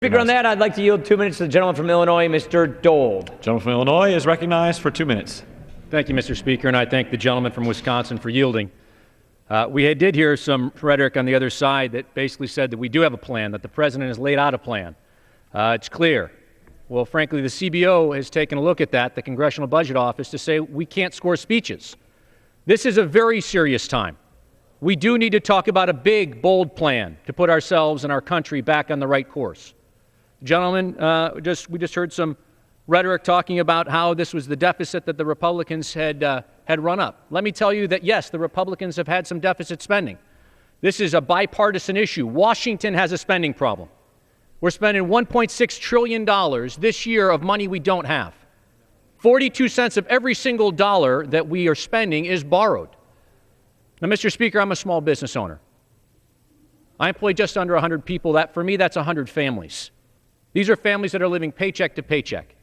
Speaker, on that, I'd like to yield 2 minutes to the gentleman from Illinois, Mr. Dold. Gentleman from Illinois is recognized for 2 minutes. Thank you, Mr. Speaker, and I thank the gentleman from Wisconsin for yielding. We did hear some rhetoric on the other side that basically said that we do have a plan, that the president has laid out a plan. It's clear. Well, frankly, the CBO has taken a look at that, the Congressional Budget Office, to say we can't score speeches. This is a very serious time. We do need to talk about a big, bold plan to put ourselves and our country back on the right course. Gentlemen, we just heard some rhetoric talking about how this was the deficit that the Republicans had run up. Let me tell you that, yes, the Republicans have had some deficit spending. This is a bipartisan issue. Washington has a spending problem. We're spending $1.6 trillion this year of money we don't have. 42 cents of every single dollar that we are spending is borrowed. Now, Mr. Speaker, I'm a small business owner. I employ just under 100 people. For me, that's 100 families. These are families that are living paycheck to paycheck.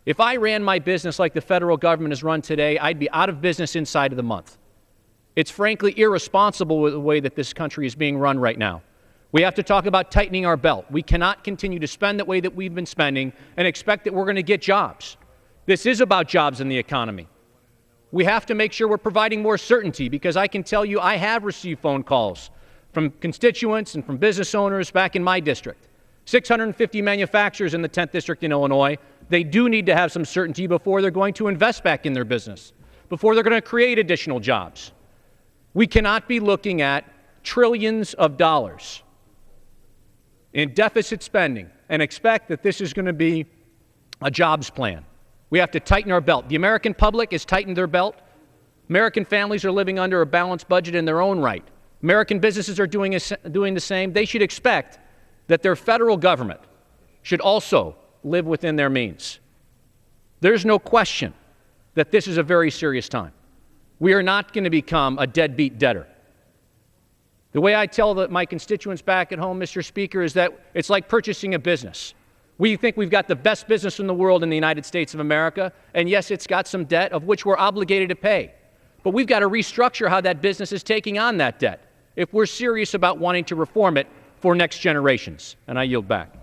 If I ran my business like the federal government is run today, I'd be out of business inside of the month. It's frankly irresponsible with the way that this country is being run right now. We have to talk about tightening our belt. We cannot continue to spend the way that we've been spending and expect that we're going to get jobs. This is about jobs in the economy. We have to make sure we're providing more certainty, because I can tell you I have received phone calls from constituents and from business owners back in my district. 650 manufacturers in the 10th District in Illinois. They do need to have some certainty before they're going to invest back in their business, before they're going to create additional jobs. We cannot be looking at trillions of dollars in deficit spending and expect that this is going to be a jobs plan. We have to tighten our belt. The American public has tightened their belt. American families are living under a balanced budget in their own right. American businesses are doing the same. They should expect that their federal government should also live within their means. There's no question that this is a very serious time. We are not going to become a deadbeat debtor. The way I tell my constituents back at home, Mr. Speaker, is that it's like purchasing a business. We think we've got the best business in the world in the United States of America, and yes, it's got some debt of which we're obligated to pay. But we've got to restructure how that business is taking on that debt if we're serious about wanting to reform it for next generations. And I yield back.